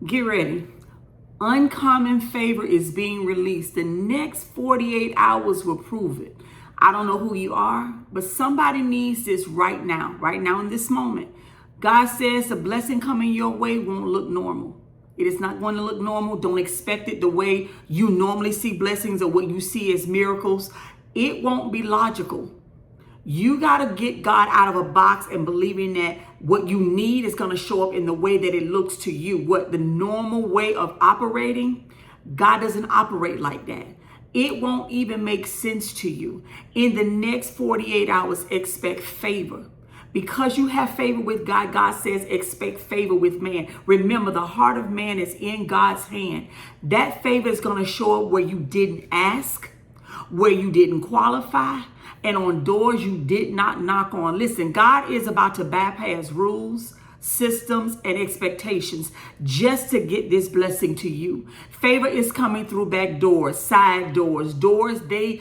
Get ready. Uncommon favor is being released. The next 48 hours will prove it. I don't know who you are, but somebody needs this right now in this moment. God says the blessing coming your way won't look normal. It is not going to look normal. Don't expect it the way you normally see blessings or what you see as miracles. It won't be logical. You got to get God out of a box and believing that what you need is going to show up in the way that it looks to you. What the normal way of operating, God doesn't operate like that. It won't even make sense to you. In the next 48 hours, expect favor. Because you have favor with God, God says expect favor with man. Remember, the heart of man is in God's hand. That favor is going to show up where you didn't ask, where you didn't qualify, and on doors you did not knock on. Listen, God is about to bypass rules, systems, and expectations just to get this blessing to you. Favor is coming through back doors, side doors, doors they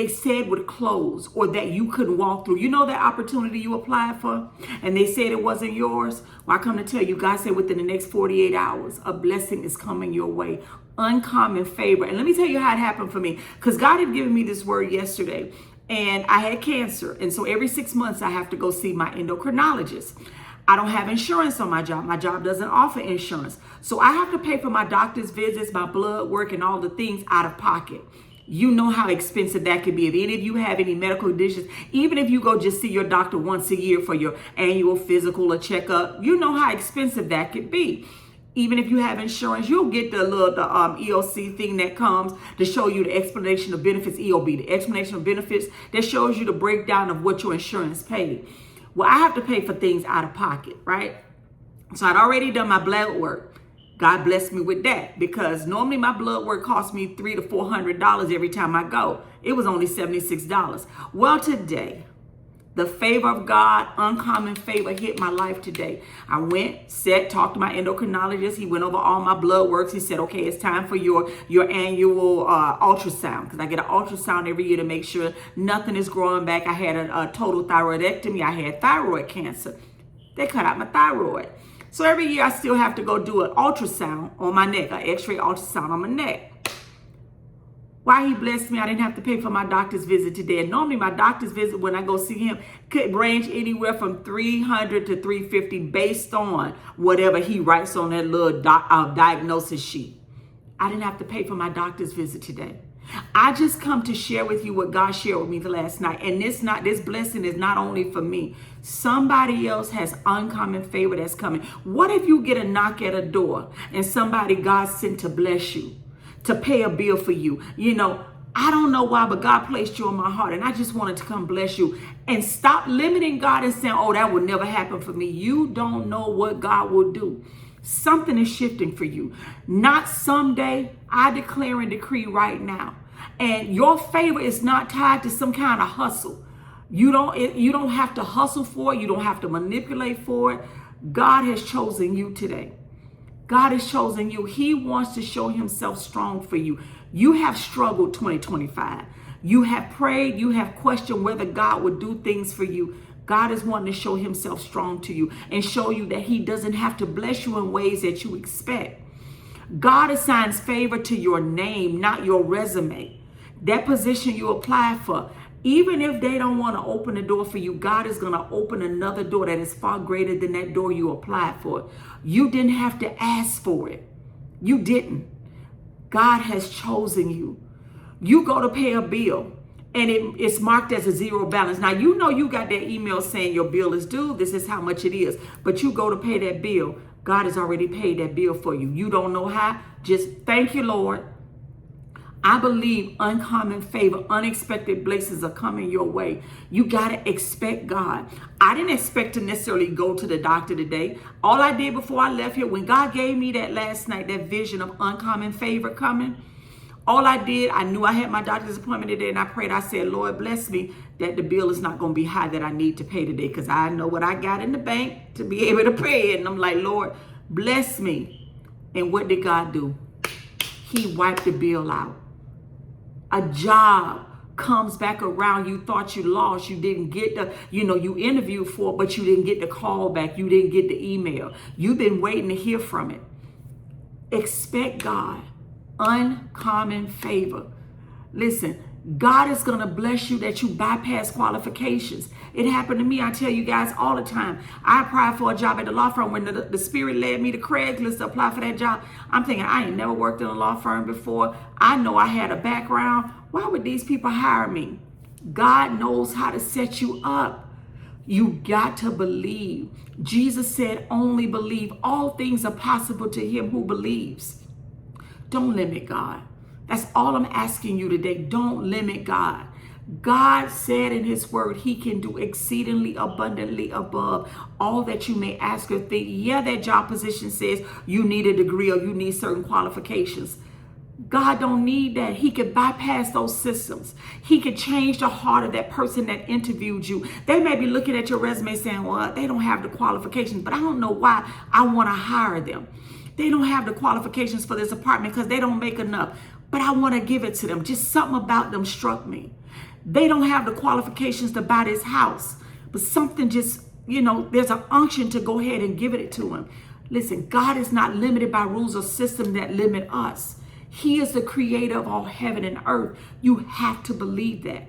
said would close or that you couldn't walk through. You know that opportunity you applied for and they said it wasn't yours? Well, I come to tell you, God said within the next 48 hours, a blessing is coming your way. Uncommon favor. And let me tell you how it happened for me, because God had given me this word yesterday. And I had cancer. And so every 6 months I have to go see my endocrinologist. I don't have insurance on my job. My job doesn't offer insurance. So I have to pay for my doctor's visits, my blood work, and all the things out of pocket. You know how expensive that could be. If any of you have any medical conditions, even if you go just see your doctor once a year for your annual physical or checkup, you know how expensive that could be. Even if you have insurance, you'll get the little EOC thing that comes to show you the explanation of benefits, EOB, the explanation of benefits that shows you the breakdown of what your insurance paid. Well, I have to pay for things out of pocket, right? So I'd already done my blood work. God blessed me with that, because normally my blood work costs me $300 to $400 every time I go. It was only $76. Well, today, the favor of God, uncommon favor, hit my life today. I went, talked to my endocrinologist. He went over all my blood works. He said, okay, it's time for your annual ultrasound, because I get an ultrasound every year to make sure nothing is growing back. I had a total thyroidectomy. I had thyroid cancer. They cut out my thyroid. So every year I still have to go do an ultrasound on my neck, an x-ray ultrasound on my neck. Why he blessed me, I didn't have to pay for my doctor's visit today. And normally my doctor's visit when I go see him could range anywhere from $300 to $350 based on whatever he writes on that little diagnosis sheet. I didn't have to pay for my doctor's visit today. I just come to share with you what God shared with me the last night. And this blessing is not only for me. Somebody else has uncommon favor that's coming. What if you get a knock at a door and somebody God sent to bless you, to pay a bill for you? You know, I don't know why, but God placed you on my heart, and I just wanted to come bless you. And stop limiting God and saying, oh, that would never happen for me. You don't know what God will do. Something is shifting for you. Not someday. I declare and decree right now. And your favor is not tied to some kind of hustle. You don't have to hustle for it. You don't have to manipulate for it. God has chosen you today. God has chosen you. He wants to show himself strong for you. You have struggled 2025. You have prayed. You have questioned whether God would do things for you. God is wanting to show himself strong to you and show you that he doesn't have to bless you in ways that you expect. God assigns favor to your name, not your resume. That position you apply for, even if they don't want to open the door for you, God is going to open another door that is far greater than that door you applied for. You didn't have to ask for it. You didn't. God has chosen you. You go to pay a bill and it's marked as a zero balance. Now, you know you got that email saying your bill is due. This is how much it is. But you go to pay that bill. God has already paid that bill for you. You don't know how. Just thank you, Lord. I believe uncommon favor, unexpected blessings are coming your way. You got to expect God. I didn't expect to necessarily go to the doctor today. All I did before I left here, when God gave me that last night, that vision of uncommon favor coming, all I did, I knew I had my doctor's appointment today, and I prayed. I said, Lord, bless me that the bill is not going to be high that I need to pay today, because I know what I got in the bank to be able to pay it. And I'm like, Lord, bless me. And what did God do? He wiped the bill out. A job comes back around. You thought you lost. You didn't get you interviewed for it, but you didn't get the call back. You didn't get the email. You've been waiting to hear from it. Expect God. Uncommon favor. Listen, God is going to bless you that you bypass qualifications. It happened to me. I tell you guys all the time. I applied for a job at the law firm. When the Spirit led me to Craigslist to apply for that job, I'm thinking, I ain't never worked in a law firm before. I know I had a background. Why would these people hire me? God knows how to set you up. You got to believe. Jesus said, only believe. All things are possible to him who believes. Don't limit God. That's all I'm asking you today. Don't limit God. God said in his word, he can do exceedingly abundantly above all that you may ask or think. Yeah, that job position says you need a degree or you need certain qualifications. God don't need that. He could bypass those systems. He could change the heart of that person that interviewed you. They may be looking at your resume saying, well, they don't have the qualifications, but I don't know why I want to hire them. They don't have the qualifications for this apartment because they don't make enough, but I want to give it to them. Just something about them struck me. They don't have the qualifications to buy this house, but something just, there's an unction to go ahead and give it to him. Listen, God is not limited by rules or systems that limit us. He is the creator of all heaven and earth. You have to believe that.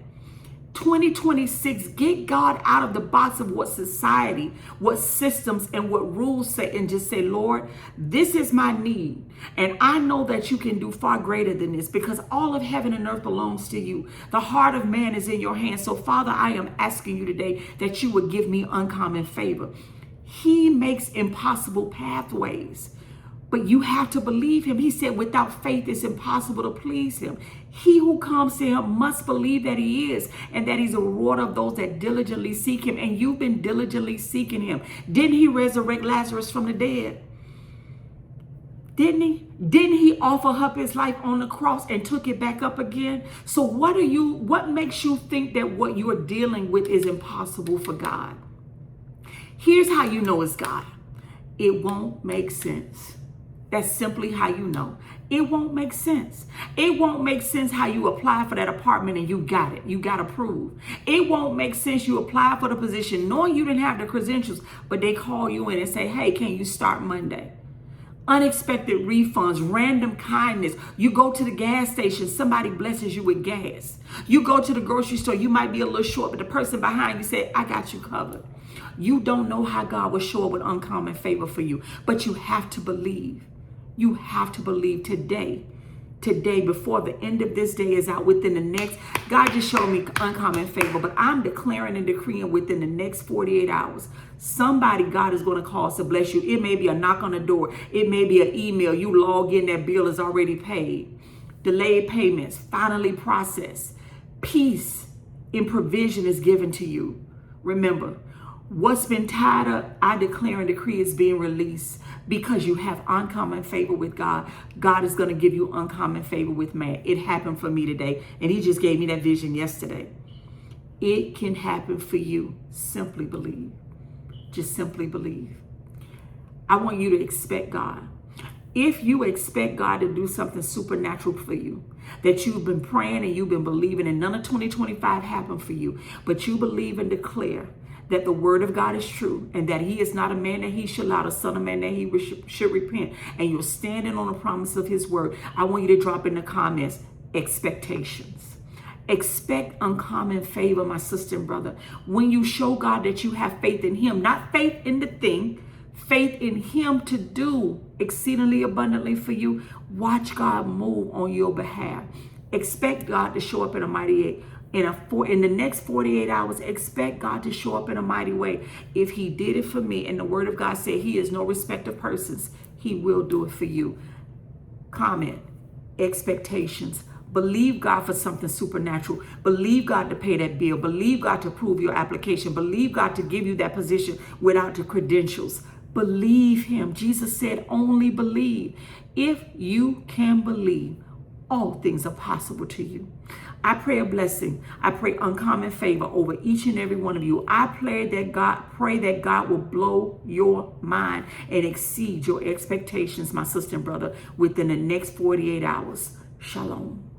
2026, get God out of the box of what society, what systems, and what rules say, and just say, Lord, this is my need. And I know that you can do far greater than this because all of heaven and earth belongs to you. The heart of man is in your hands. So, Father, I am asking you today that you would give me uncommon favor. He makes impossible pathways. But you have to believe him. He said, without faith, it's impossible to please him. He who comes to him must believe that he is and that he's a rewarder of those that diligently seek him. And you've been diligently seeking him. Didn't he resurrect Lazarus from the dead? Didn't he? Didn't he offer up his life on the cross and took it back up again? So what makes you think that what you are dealing with is impossible for God? Here's how you know it's God. It won't make sense. That's simply how you know. It won't make sense. It won't make sense how you apply for that apartment and you got it. You got approved. It won't make sense you apply for the position knowing you didn't have the credentials, but they call you in and say, hey, can you start Monday? Unexpected refunds, random kindness. You go to the gas station, somebody blesses you with gas. You go to the grocery store, you might be a little short, but the person behind you said, I got you covered. You don't know how God will show up with uncommon favor for you, but you have to believe. You have to believe today, before the end of this day is out, within the next, God just showed me uncommon favor, but I'm declaring and decreeing within the next 48 hours, somebody God is going to cause to bless you. It may be a knock on the door. It may be an email. You log in, that bill is already paid. Delayed payments, finally processed. Peace in provision is given to you. Remember, what's been tied up, I declare and decree is being released because you have uncommon favor with God. God is going to give you uncommon favor with man. It happened for me today, and he just gave me that vision yesterday. It can happen for you. Simply believe. Just simply believe. I want you to expect God. If you expect God to do something supernatural for you, that you've been praying and you've been believing, and none of 2025 happened for you, but you believe and declare that the word of God is true and that he is not a man that he should lie, a son of man that he should repent, and you're standing on the promise of his word, I want you to drop in the comments, expectations. Expect uncommon favor, my sister and brother. When you show God that you have faith in him, not faith in the thing, faith in him to do exceedingly abundantly for you, watch God move on your behalf. Expect God to show up in a mighty way. In the next 48 hours, expect God to show up in a mighty way. If he did it for me, and the word of God said he is no respecter of persons, he will do it for you. Comment, expectations. Believe God for something supernatural. Believe God to pay that bill. Believe God to approve your application. Believe God to give you that position without the credentials. Believe him. Jesus said, only believe. If you can believe, all things are possible to you. I pray a blessing. I pray uncommon favor over each and every one of you. I pray that God will blow your mind and exceed your expectations, my sister and brother, within the next 48 hours. Shalom.